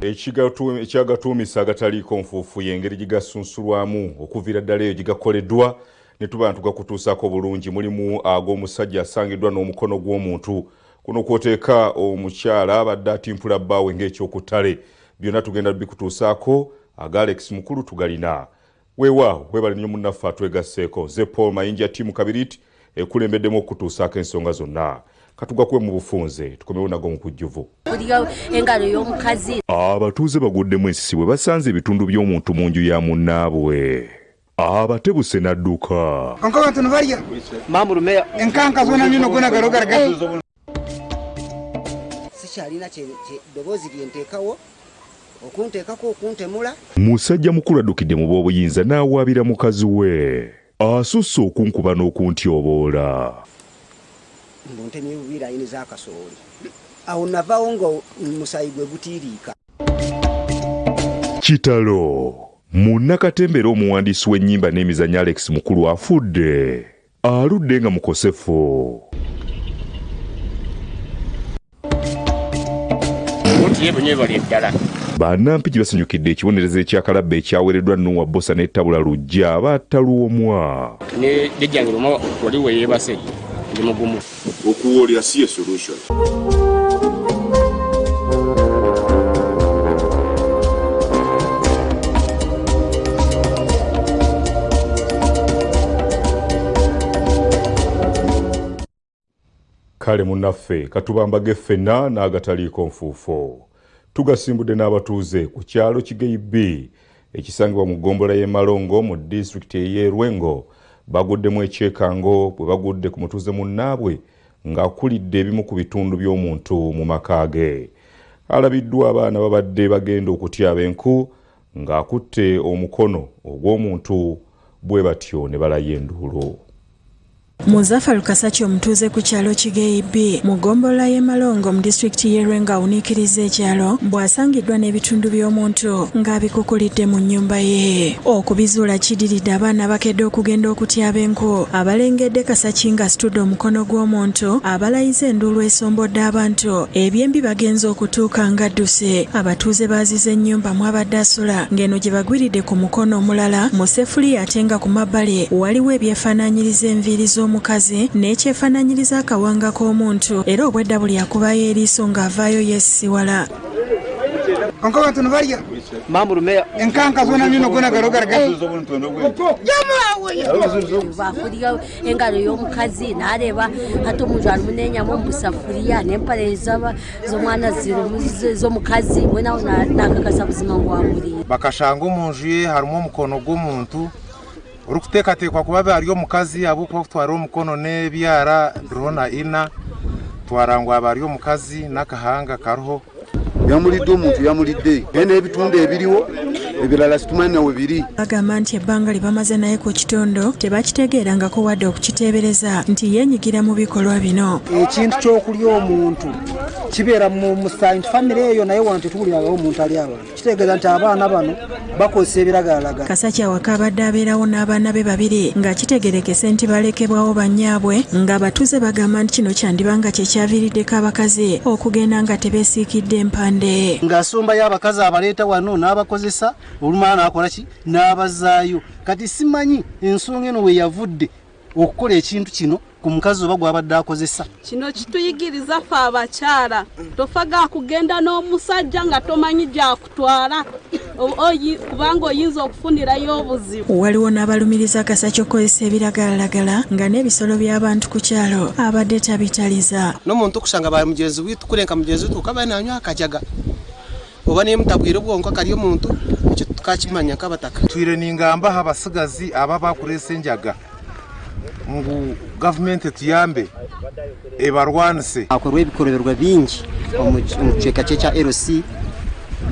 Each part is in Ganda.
Ekyagatuumisa agataliiko nfuufu y'engeri gigasunsulwamu okuviira ddala eyo gigakoleddwa ne tuba tugakutuusaako bulungi. Mulimu ag'omusajja asangiddwa n'omukono gw'omuntu, kuno kwoteeka omukyala abadde atimpula bbaawe ng'ekyokuttale. Byonna tugenda bikutuusaako. Aga Alex Mukulu tugalina. Weewaawo webale nnyo munnaffe atwegasseeko. Nze Paul Mayinja ttiimu Kabiriiti ekulembeddemu okutuusaako ensonga zonna. Katugakuwe mu bufunze tukomewo nago mu kujjuvu. Abatuuze baguddemu ensisi bwe basanze ebitundu by'omuntu mu nju ya munnaabwe. Abatebuse n'adduka. Musajja mukulu addukidde mu b'obuyinza n'awaabira mukazi we. Asusse okunkuba n'okuntyoboola. Kitalo munnakatembera omuwandiisi w'ennyimba n'emizannyo Alex Mukulu afudde. Aludde nga mukosefu. Bannampigi basanyukidde ekibonerezo ekyakalabba ekyaweereddwa Noah Bosa n'ettabula Lujja battaluomwa. Nejjange lumo wali weeyebase ndi mugumu. Okuwulira si ye solution. Kale munnaffe katubambage ffenna n'agataliiko nfuufo. Tugasimbudde n'abatuuze ku kyalo Kigeyi B ekisangibwa mu ggombolola y'e Malongo mu disitulikiti ey'e Rwengo baguddemu ekyekango bwe bagudde ku mutuuze munnaabwe ng'akulidde ebimu ku bitundu by'omuntu mu maka ge. Alabiddwa abaana babadde bagenda okutyaba enku ng'akutte omukono ogw'omuntu bwe batyo ne balaya enduulu. Muzafaru Kasaki omutuuze ku kyalo Kigeyi B mu ggombolola y'e Malongo mu disitulikiti y'e Rwengo awuniikiriza ekyalo bw'asangiddwa n'ebitundu by'omuntu ng'abikukulidde mu nnyumba ye. Okubizuula kidiridde abaana bakedde okugenda okutyaba enku abalengedde Kasaki ng'asitudde omukono gw'omuntu abalayiza enduulu esombodde abantu ebyembi bagenze okutuuka ng'adduse. Abatuuze baazize ennyumba mu abadde asula ng'eno gye bagwiridde ku mukono omulala mu sefuliya ate nga ku mabbali waliwo ebyefaanaanyiriza enviiri omukazi n'ekyefaanaanyiriza akawanga k'omuntu era obwedda buli akubayo eriiso ng'avaayo yeesisiwala. enkanka zona nino gona bafuriya engalo y'omukazi n'areba ate omuntu alimu n'enyama omu busafuriya n'empale z'omwana z'omukazi we nawe nakakasa buzima bwamuriye. bakashanga omu nju ye harimu omukono gw'omuntu urikuteekateekwa kuba bari omukazi ahabw'okuba kutwara omukono n'ebyara biriho na ina twarangwa bari omukazi n'akahanga kariho yamulidde omuntu yamulidde n'ebitundu ebiriwo ebirala situmanyi nawe biri. Bagamba nti ebbanga lye bamaze naye ku kitondo tebakitegeerangako wadde okukiteebereza nti yeenyigira mu bikolwa bino. Ekintu ky'okulya omuntu kibeera mu musayi nti famire eyo naye wano tetuwulirawo omuntu ali awo kitegeeza nti abaana bano bakozesa ebiragalalagala. Kasaki awaka abadde abeerawo n'abaana be babiri nga kitegerekese nti balekebwawo bannyaabwe ng'abatuuze bagamba nti kino kyandibanga kyekyaviiriddeko abakazi okugenda nga tebeesiikidde empande. Ng'asumba y'abakazi abaleeta wano n'abakozesa olumala n'akola ki n'abazaayo. Kati simanyi ensonga eno we yavudde okukola ekintu kino ku mukazi oba gw'abadde akozesa. Kino kituyigiriza ffe abakyala tofaga kugenda n'omusajja nga tomanyi gy'akutwala kubanga oyinza okufunirayo obuzibu. Waliwo n'abalumiriza Kasaki okukozesa ebiragalalagala nga n'ebisolo by'abantu ku kyalo abadde tabitaliza. N'omuntu okusanga ba mugenzi witu kulenka mugenzi witu kaba nanywa akajaga oba ne mutabwire obwonko kali omuntu ekyo tukakimanya kabataka. Twire ningamba abasigazi aba bakuresa enjaga ngu gavumenti tuyambe ebarwanise akorwa ebikolererwa bingi mu kicweka kya LC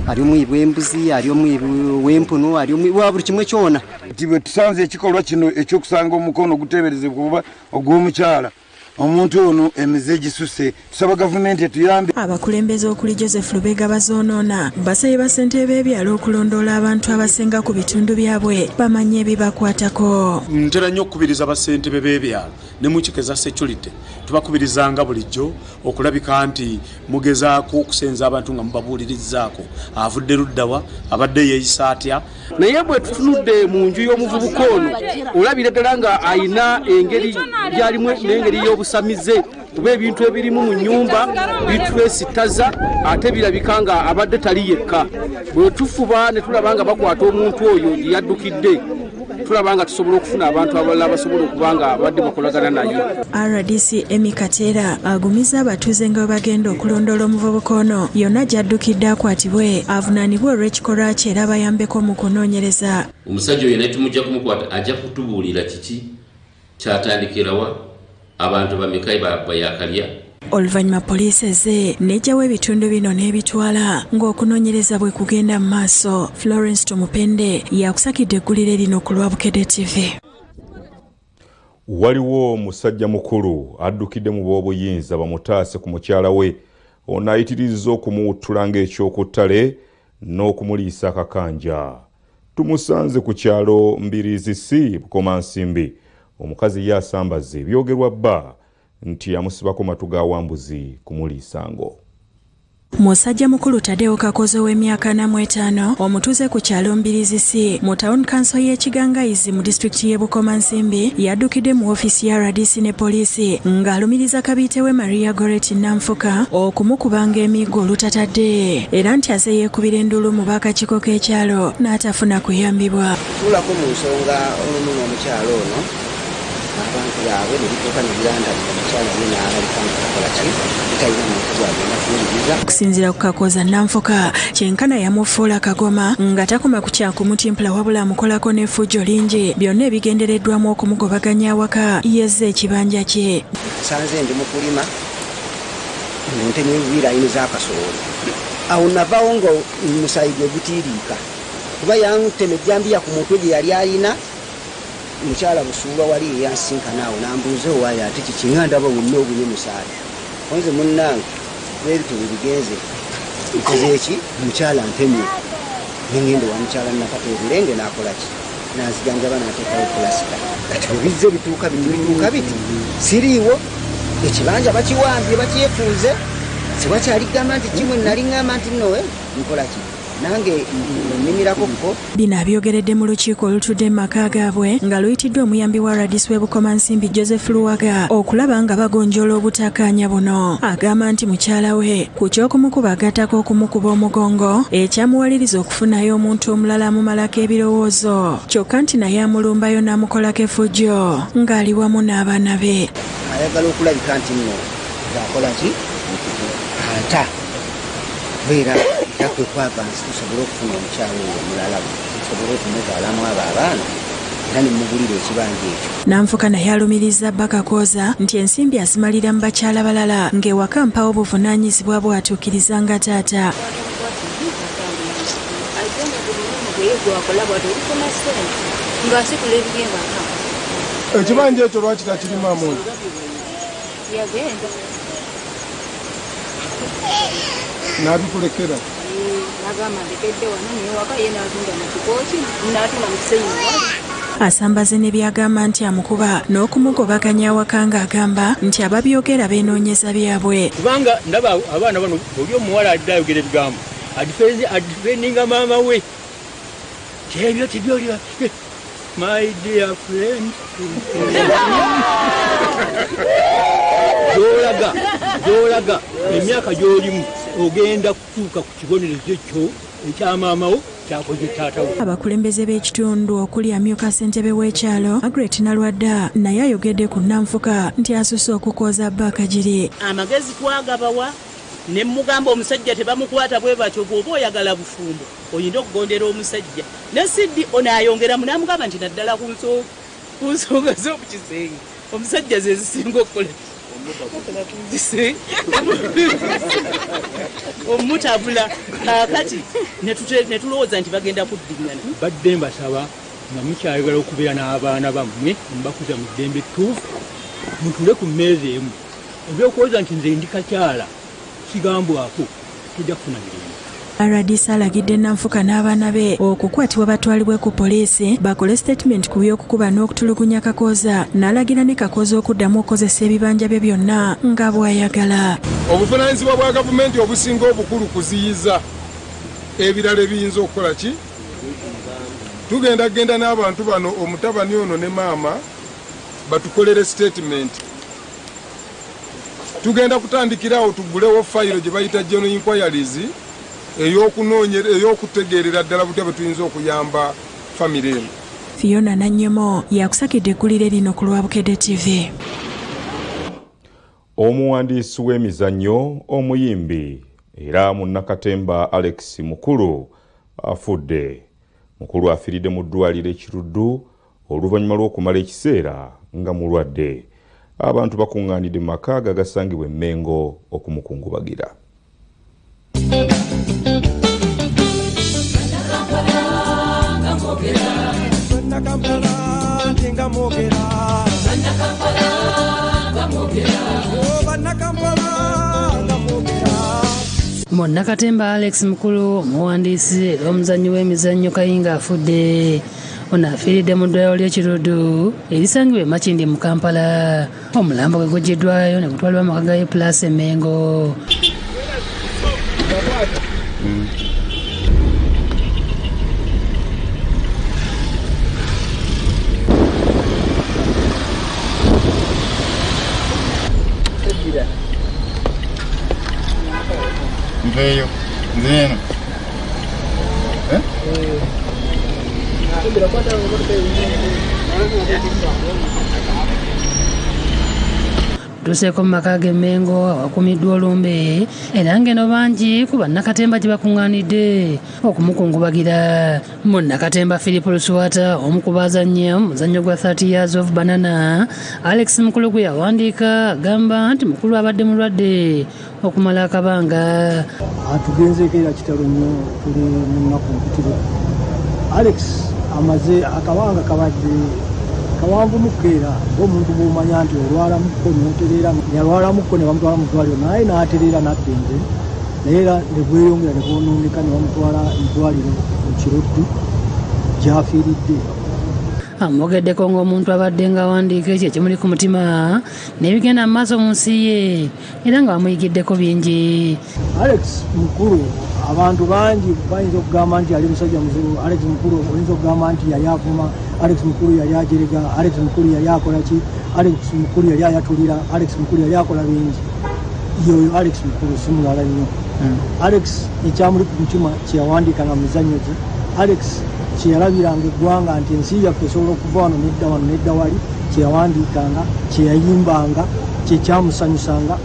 ari omwibu w'embuzi ari omwibu w'empunu ari omwibu wa buli kimwe kyona. Tibe tusanze ekikolwa kino ekyokusanga omukono guteeberezebwa kuba ogw'omukyala omuntu ono emize gisuse tusaba gavumenti etuyambe. Abakulembeze okuli Joseph Lubega bazoonoona basabye bassentebe b'ebyalo okulondoola abantu abasinga ku bitundu byabwe bamanye ebibakwatako. Ntera nnyo okukubiriza bassentebe b'ebyalo ne mu kikeza security tubakubirizanga bulijjo okulabika nti mugezaako okusenza abantu nga mubabuulirizaako avudde luddawa abadde yeeyisa atya. Naye bwe tutunudde mu nju y'omuvubuka ono olabira ddala nga ayina engeri gy'alimu n'engeri y'obusamize kuba ebintu ebirimu mu nnyumba bitwesitaza ate birabika nga abadde tali yekka. Bwe tufuba ne tulaba nga bakwata omuntu oyo gye yaddukidde tulaba nga tusobola okufuna abantu abalala basobola okuba nga abadde bakolagana naye. RDC Emi Kateera agumiza abatuuze nga bagenda okulondoola omuvubuka ono yonna gy'addukidde akwatibwe avunaanibwe olw'ekikolwa kye era bayambeko mu kunoonyereza. Omusajja oyo naye tumujja kumukwata ajja kutubuulira kiki kyatandikirawa abantu bameka bayakalya. Oluvannyuma poliisi ezze n'ejjawo ebitundu bino n'ebitwala ng'okunoonyereza bwe kugenda mu maaso. Florence Tumupende yakusakidde eggulire lino ku Lwabukedde TV. Waliwo omusajja mukulu addukidde mu b'obuyinza bamutaase ku mukyala we ono ayitirizza okumuwuttula ng'ekyokuttale n'okumuliisa akakanja. Tumusanze ku kyalo Mbirizi C Bukomansimbi. Omukazi ye asambaze ebyogerwa bba nti yamusibako matu ga Wambuzi kumuliisango. Musajja mukulu Tadeo Kakozo w'emyaka 45 omutuuze ku kyalo Mbirizi C mu town council y'Ekigangayizi mu district y'e Bukomansimbi yaddukidde mu ofiisi ya RDC ne poliisi ng'alumiriza kabiite we Maria Goretti Namfuka okumukubanga emiggo olutatadde era nti aze yeekubira endulu mu baakakiiko k'ekyalo n'atafuna kuyambibwa. Tulako mu nsonga olumu n'omukyalo ono abantu yaabwe ne bituuka ne biranda omukyala ye n'alabikanga kakola ki bitalina muntu gwagenda kuwuliriza. Okusinziira ku Kakoza Namfuka kyenkana yamufuula kagoma nga takoma ku kyakumutimpula wabula amukolako n'effujjo lingi byonna ebigendereddwamu okumugobaganya awaka yezze ekibanja kye. Sanze ndi mu kulima ntemye ebibira z'akasooli awo navaawo nga omusaayi gwe gutiiriika kuba yantema ejjambiya ku mutwe gye yali alina. Mukyala busuulwa wali eyansinkana awo n'ambuuza owaayo ate kiki nga ndaba wonna obunye musaayi. Onze munnange beebitu bibigenze nkoze eki mukyala ntemye nengenda wa mukyala nakata ebulenge n'akola ki n'azijanjaba n'ateekawo pulasita. Kati bwe bituuka biti siriiwo ekibanja bakiwambye bakyefunze sibakyaligamba nti kimwe naliŋŋamba nti nnowe nkola ki nange nnimirako ko. Bino abyogeredde mu lukiiko olutudde mu maka gaabwe nga luyitiddwa omuyambi wa RDC w'e Bukomansimbi Joseph Luwaga okulaba nga bagonjoola obutakkaanya buno. Agamba nti mukyala we ku ky'okumukubagattako okumukuba omugongo ekyamuwaliriza okufunayo omuntu omulala amumalako ebirowoozo kyokka nti naye amulumbayo n'amukolako effujjo ng'ali wamu n'abaana be. Ayagala okulabika nti nno ng'akola ki ata beera yakwe kwavansi tusobole okufuna omukyalo oyo omulala tusobole okumuzaalamu abo abaana era ne mugulira ekibanja ekyo. Namfuka naye alumiriza Bakakoza nti ensimbi azimalira mu bakyala balala ng'ewaka mpawo obuvunaanyizibwa bwatuukirizanga taata. Ekibanja ekyo lwaki takirimu amooli? Nabikulekera. Asambaze ne byagamba nti amukuba n'okumugobaganya awaka ng'agamba nti ababyogera beenoonyeza byabwe. Kubanga ndaba abaana bano oli omuwala adde ayogera ebigambo adifendinga maama we kyebyo tibyoli my dear friend Zolaga emyaka gy'olimu ogenda kutuuka ku kibonerezo ekyo ekya maamawo kyakoze taatawo. Abakulembeze b'ekitundu okuli amyuka ssentebe w'ekyalo Margaret Nalwadda naye ayogedde ku Namfuka nti asusse okukoza Bakajiri. Amagezi twagabawa ne mugamba omusajja tebamukwata bwe batyo bw'oba oyagala bufumbo oyinza okugondera omusajja ne Siddi ono ayongera munamugamba nti naddala ku nsonga z'okukisenge omusajja ze zisinga okukola omutabula kakati ne tulowooza nti bagenda kuddiŋŋana. Badde mbasaba nga mukyayagala okubeera n'abaana bammwe mbakuza mu ddembe ttuufu mutule ku mmeeza emu ebyokuwoza nti nze ndi kakyala kigambwako tujja kufuna mirembe. RDC alagidde Nanfuka n'abaana be okukwatibwa batwalibwe ku poliisi bakole statement ku by'okukuba n'okutulugunya Kakooza n'alagira ne Kakooza okuddamu okukozesa ebibanja bye byonna nga bw'ayagala. Obuvunaanyizibwa bwa gavumenti obusinga obukulu kuziyiza ebirala ebiyinza okukola ki? Tugenda n'abantu bano omutabani ono ne maama batukolere statement. Tugenda kutandikirawo tugulewo fayiro gye bayita General Inquiries ey'okutegeerera ddala butya bwe tuyinza okuyamba famire eno. Fiona Nanyemo yakusakidde eggulire lino ku Lwabukedde TV. Omuwandiisi w'emizannyo omuyimbi era munnakatemba Alex Mukulu afudde. Mukulu afiiridde mu ddwaliro Kiruddu oluvannyuma lw'okumala ekiseera nga mulwadde. Abantu bakuŋŋaanidde mu maka agasangibwa e Mengo okumukungubagira. Munnakatemba Alex Mukulu omuwandiisi era omuzannyi w'emizannyo Kayinga afudde. Ono afiiridde mu ddwaliro ly'e Kiruddu erisangibwa e Makindi mu Kampala. Omulambo gwe guggiddwayo ne gutwalibwa mu maka ga Plus e Mengo. Nzeyo, nzeno. Tuseeko mu maka g'e Mengo awakumiddwa olumbe era ng'eno bangi ku bannakatemba gye bakuŋŋaanidde okumukungubagira. Munnakatemba Philip Luswata omu ku bazannya mu muzannyo gwa 30 Years of Banana Alex Mukulu gwe yawandiika agamba nti Mukulu abadde mulwadde okumala akabanga. Atugenzeeko era kitalo nnyo tuli mu nnaku mpitire. Alex amaze akabanga kabadde kawanvu mukeera omuntu bw'omanya nti olwala mukko n'otereera yalwala mukko ne bamutwala mu ddwaliro naye n'atereera n'addenze naye era ne bweyongera ne bwonooneka ne bamutwala eddwaliro mu Kiruddu gy'afiiridde. Amugeddeko ng'omuntu abadde ng'awandiika ekyo ekimuli ku mutima n'ebigenda mu maaso mu nsi ye era nga bamuyigiddeko bingi. Alex Mukulu abantu bangi bayinza okugamba nti ali musajja muzibu. Alex Mukulu oyinza okugamba nti yali avuma, Alex Mukulu yali ajerega, Alex Mukulu yali akola ki, Alex Mukulu yali ayatulira, Alex Mukulu yali akola bingi. Yoyo Alex Mukulu si mulala nnyo. Alex ekyamuli ku mutima kye yawandiika nga muzannyo gye. Alex kye yalabiranga eggwanga nti ensi yaffe esobola okuva wano nedda wali, kye yawandiikanga, kye yayimbanga, kye kyamusanyusanga.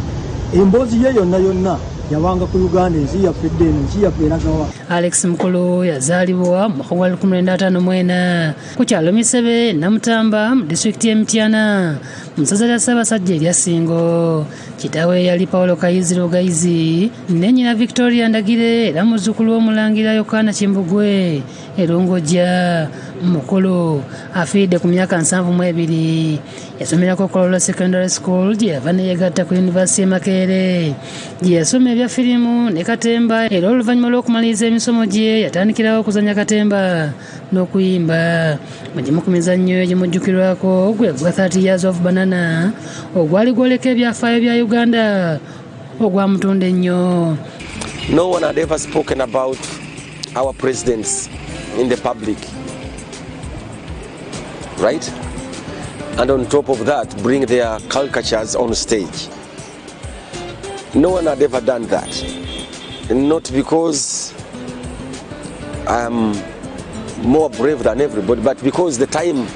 Emboozi ye yonna yonna yabanga ku Uganda, ensi yaffe edda eno, ensi yaffe eragawa. Alex Mukulu yazaalibwa mu mwaka gwa 1954 ku kyalo Misebe Namutamba mu disitulikiti y'e Mityana mu ssaza lya Ssaabasajja erya Ssingo. Kitaawe yali Paulo Kayizi Lugayizi ne nnyina Victoria Ndagire era muzzukulu w'Omulangira Yokaana Kimbugwe Erongojja. Mukulu afiiridde ku myaka 72. Yasomerako Kololo Secondary School gye yava ne yeegatta ku Yunivasite y'e Makerere gye yasoma ebya firimu ne katemba era oluvannyuma lw'okumaliriza emisomo gye yatandikirawo okuzannya katemba n'okuyimba. Mu gimu ku mizannyo egimujjukirwako gwe gwa 30 Years of Banana ogwali gwoleka ebyafaayo bya Uganda ogwamutunda ennyo. No one had ever spoken about our presidents in the public, right? And on top of that, bring their caricatures on stage. No one had ever done that. Not because I'm more brave than everybody, but because the time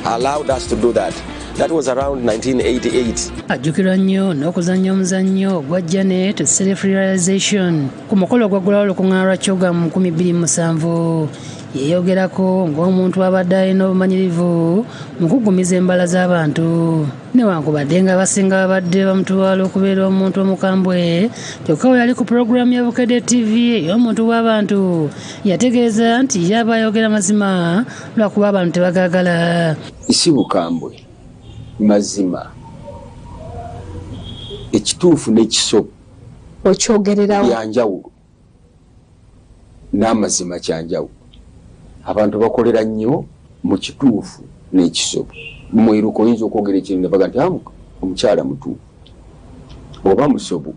allowed us to do that. That was around 1988. Ajjukirwa nnyo n'okuzannya omuzannyo ogwa Janet Self-Realization ku mukolo ogwaggulawo olukuŋŋaana lwa Kyoga mu 2007. Yeeyogerako ng'omuntu abadde alina obumanyirivu mu kugumiza embala z'abantu. Newankubadde nga abasinga babadde bamutwala okubeera omuntu omukambwe, kyokka we yali ku pulogulaamu ya Bukedde TV ey'omuntu w'abantu yategeeza nti yaba ayogera mazima lwakuba abantu tebagaagala. Si bukambwe, mazima. ekituufu n'ekisobo okyogererawo byanjawulo n'amazima kyanjawulo. Abantu bakolera nnyo mu kituufu n'ekisobo. Mumweruka oyinza okwogera ekintu ne baga nti omukyala mutuufu oba musobo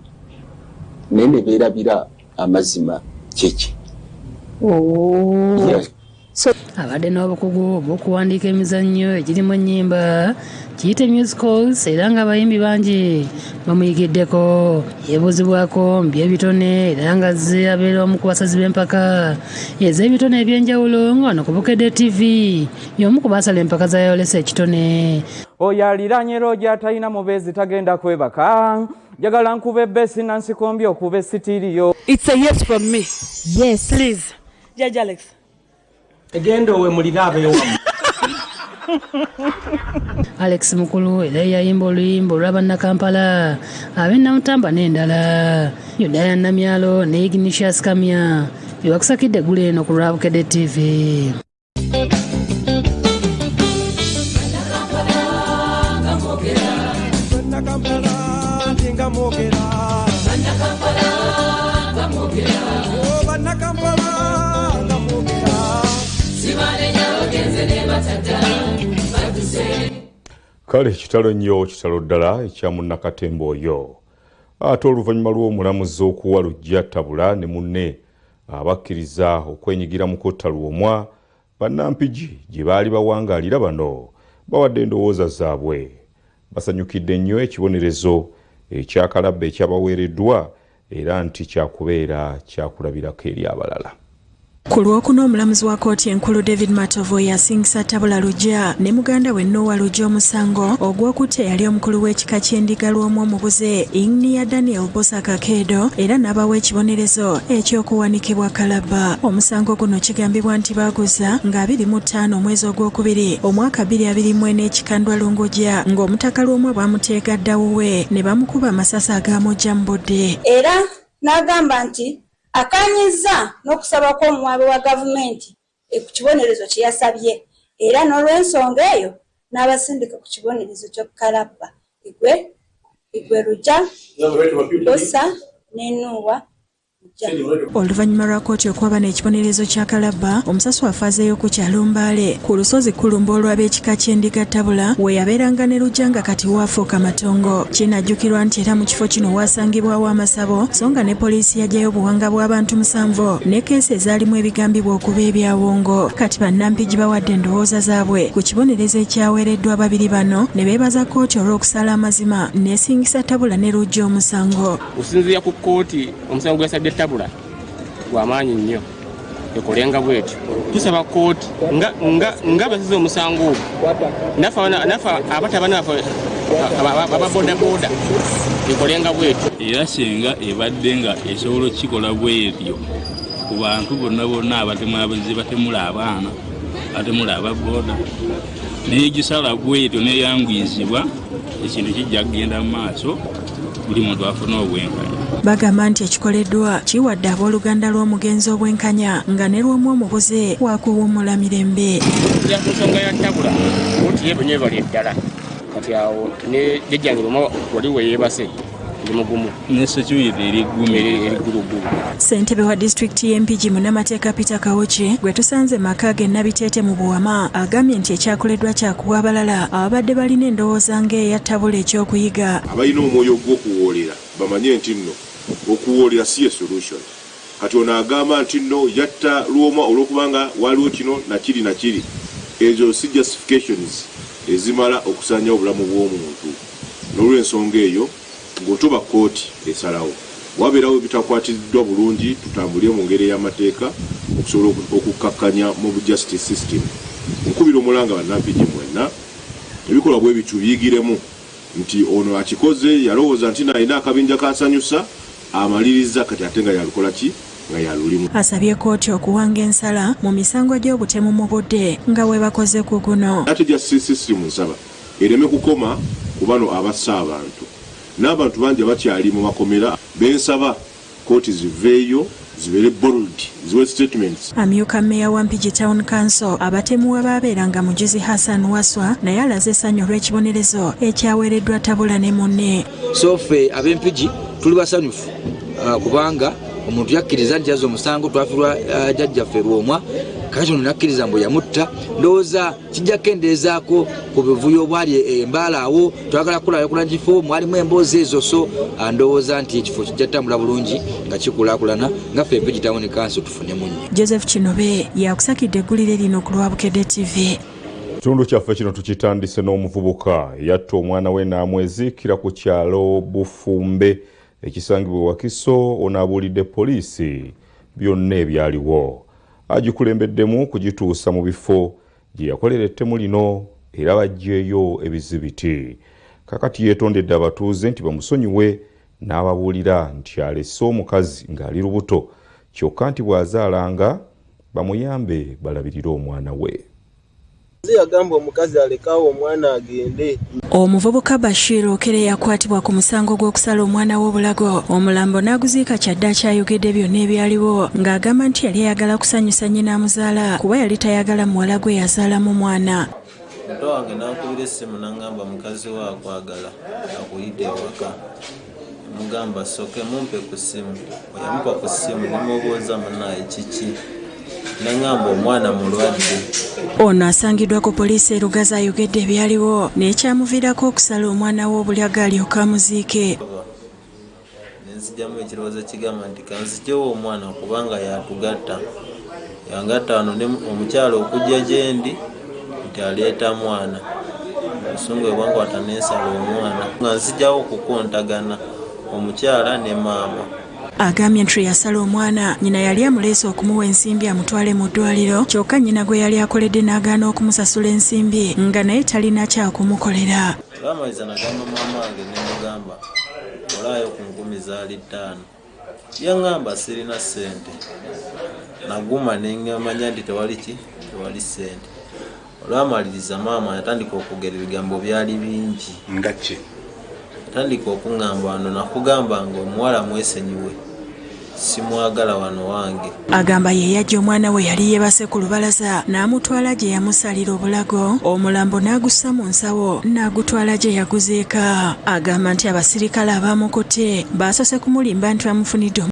naye ne beerabira amazima kyeki. Abadde n'obukugu bw'okuwandiika emizannyo egirimu ennyimba kiyite musicals era nga abayimbi bangi bamuyigiddeko. Yeebuuzibwako mu by'ebitone era nga azze abeera omu ku basazi b'empaka ez'ebitone eby'enjawulo nga wano ku Bukedde TV y'omu ku baasala empaka zayolesa ekitone. Oyo aliraanye Roja atalina mubeezi tagenda kwebaka. Njagala nkube Bessi Nancy Kombi okube sitiriyo. It's a yes from me. Yes. Please. Judge Alex. Egenda owe mulira abeewamu. Alex Mukulu era yayimba oluyimba olw'Abannakampala ab'e Namutamba n'endala. Yudaya Namyalo ne Ignatius Kamya ewakusakidde eggulu eno ku lwa Bukedde TV. Kale kitalo nnyo kitalo ddala ekya Munnakatemba oyo. Ate oluvannyuma lw'omulamuzi okuwa Lujja Tabula ne munne abakkiriza okwenyigira mu kotta Luwomwa, bannampigi gye baali bawangaalira bano bawadde endowooza zaabwe. Basanyukidde nnyo ekibonerezo ekyakalabba ekyabaweereddwa era nti kyakubeera kyakulabirako eri abalala. Ku Lwokuna omulamuzi wa kkooti enkulu David Matovo yasingisa Tabula Lujja ne muganda we Noah Lujja omusango ogw'okutta yali omukulu w'ekika ky'endiga Lwomwa omubuze Ingnia Daniel Bosa Kakedo era n'abawa ekibonerezo eky'okuwanikibwa kalabba. Omusango guno kigambibwa nti baaguza nga 25 omwezi ogwokubiri omwaka 2024 ekikandwa Lunguja ng'omutaka Lwomwa baamuteega dda wuwe ne bamukuba amasasi agaamujja mu budde. Era n'agamba nti akanyiza n'okusaba kw'omuwaabi wa gavumenti ku kibonerezo kye yasabye era n'olw'ensonga eyo n'abasindika ku kibonerezo ky'okukalabba igwe Lujja Bosa ne Noah. Oluvannyuma lwa kkooti okwaba n'ekibonerezo kya kalabba, omusasi wafaazeeyo ku kyalo Mbaale ku lusozi Kulumba olw'ab'ekika ky'endiga Tabula we yabeeranga ne Lujja nga kati waafuuka matongo. Kinajjukirwa nti era mu kifo kino waasangibwawo amasabo so nga ne poliisi yagyayo obuwanga bw'abantu 7 ne keesi ezaalimu ebigambibwa okuba ebyawongo. Kati bannampigi bawadde endowooza zaabwe ku kibonerezo ekyaweereddwa ababiri bano ne beebaza kkooti olw'okusala amazima n'esingisa Tabula ne Lujja omusango. Okusinziira ku kkooti omusango gw'esabye Tabula gw'amaanyi nnyo ekolenga bwetyo. Tusaba kkooti nga basize omusango ogwo nafe abataba naffe ababodaboda ekolenga bwetyo. Era singa ebadde nga esobola okukikola bwetyo ku bantu bonna abatemula abaana batemula ababoda naye gisala bwetyo neyangwizibwa ekintu kijja kugenda mu maaso buli muntu afuna obwenkanya. Bagamba nti ekikoleddwa kiwadde abooluganda lw'omugenzi obwenkanya nga ne Lwomwa omubuze wakuwummula mirembe. Ku nsonga ya Tabula kkooti yeebonye bali eddala kati awo ne jjajjange Lwomwa wali we yeebase ndi mugumu ne security erigguluggulu. Ssentebe wa disitulikiti y'Empigi munnamateeka Peter Kawoki gwe tusanze maka ge Nabiteete mu Buwama agambye nti ekyakoleddwa kyakuwa abalala ababadde balina endowooza ng'eya Tabula ekyokuyiga. Abalina omwoyo gw'okuwoolera bamanye nti nno okuwoolera si ye solution. Kati ono agamba nti nno yatta Lwomwa olw'okubanga waliwo kino na kiri. Ezo si justifications ezimala okusaanya obulamu bw'omuntu. N'olw'ensonga eyo ng'otoba kkooti esalawo wabeerawo ebitakwatiddwa bulungi tutambulire mu ngeri y'amateeka okusobola okukkakkanya mu justice system. Nkubira omulanga bannampigi mwenna ebikolwa bwe bityo biyigiremu nti ono akikoze yalowooza nti nalina akabinja kansanyusa amaliriza kati ate nga yalukola ki nga yalulimu. Asabye kkooti okuwanga ensala mu misango gy'obutemu mu budde nga we bakoze ku guno. Ate justice system nsaba ereme kukoma ku bano abassa abantu n'abantu bangi bakyali mu makomera bensaba kkooti ziveeyo zibeere bold, ziwe statements. Amyuka meya wa Mpigi Town Council abatemu ababeeranga Mujuzi Hassan Waswa naye alaze essanyu olw'ekibonerezo ekyaweereddwa Tabula ne munne. So ffe ab'Empigi tuli basanyufu kubanga omuntu yakkiriza nti yazza omusango twafirwa jjajjaffe Lwomwa kati ono nakkiriza mbu yamutta ndowooza kijja kukendeezaako ku buvuyo obwali embaala awo twagala kulabakula kifo mwalimu emboozi ezo so ndowooza nti ekifo kijja ttambula bulungi nga kikulaakulana nga ffe Mpigi Town Council tufunemu nnyo. Joseph Kinobe yakusakidde eggulire lino ku lwa Bukedde TV. Kitundu kyaffe kino tukitandise n'omuvubuka yatta omwana we n'amweziikira ku kyalo Bufumbe ekisangibwa Wakiso onaabuulidde poliisi byonna ebyaliwo. Agikulembeddemu kugituusa mu bifo gye yakolera ettemu lino era baggyeeyo ebizibiti. Kakati yeetondedde abatuuze nti bamusonyiwe n'ababuulira nti alesse omukazi ng'ali lubuto kyokka nti bw'azaalanga bamuyambe balabirire omwana we. Yagamba omukazi alekawo omwana agende. Omuvubuka Bashir Okere yakwatibwa ku musango gw'okusala omwana w'obulago. Omulambo n'aguziika kyadda kyayogedde byonna ebyaliwo ng'agamba nti yali ayagala kusanyusa nnyina amuzaala kuba yali tayagala muwala gwe yazaalamu mwana. Muto wange n'ankubira essimu n'angamba mukazi we akwagala akuyidde ewaka. Mugamba soke mumpe ku ssimu. Oyamupa ku ssimu nemubuuza munnaye kiki. Nangamba omwana mulwadde. Ono asangiddwa ku poliisi e Lugazi ayogedde ebyaliwo n'ekyamuviirako okusala omwana w'obulago alyoka amuziike. Nenzijjamu ekirowoozo kigamba nti kanzigyewo omwana kubanga yatugatta. Yangatta wano ne omukyala okujja gye ndi nti aleeta mwana. Obusungu bwankwata n'ensala omwana. Nga nzijjawo okukontagana omukyala ne maama. Agambye nti yasala omwana nnyina yali amuleese okumuwa ensimbi amutwale mu ddwaliro kyokka nnyina gwe yali akoledde n'agaana okumusasula ensimbi nga naye talina kyakumukolera. Lwamaliza nagamba maama wange ne mugamba olaayo ku 10,500. Yaŋŋamba sirina ssente. Naguma ne ngamanya nti tewali ssente. Olwamaliriza maama yatandika okugera ebigambo byali bingi. Nga ki? Yatandika okuŋŋamba wano nakugamba ng'omuwala mwesenyiwe. Simwagala wano wange. Agamba ye yajja omwana we yali yeebase ku lubalaza n'amutwala gye yamusalira obulago omulambo n'agussa mu nsawo n'agutwala gye yaguzeeka. Agamba nti abasirikale abamukutte baasose kumulimba nti bamufunidde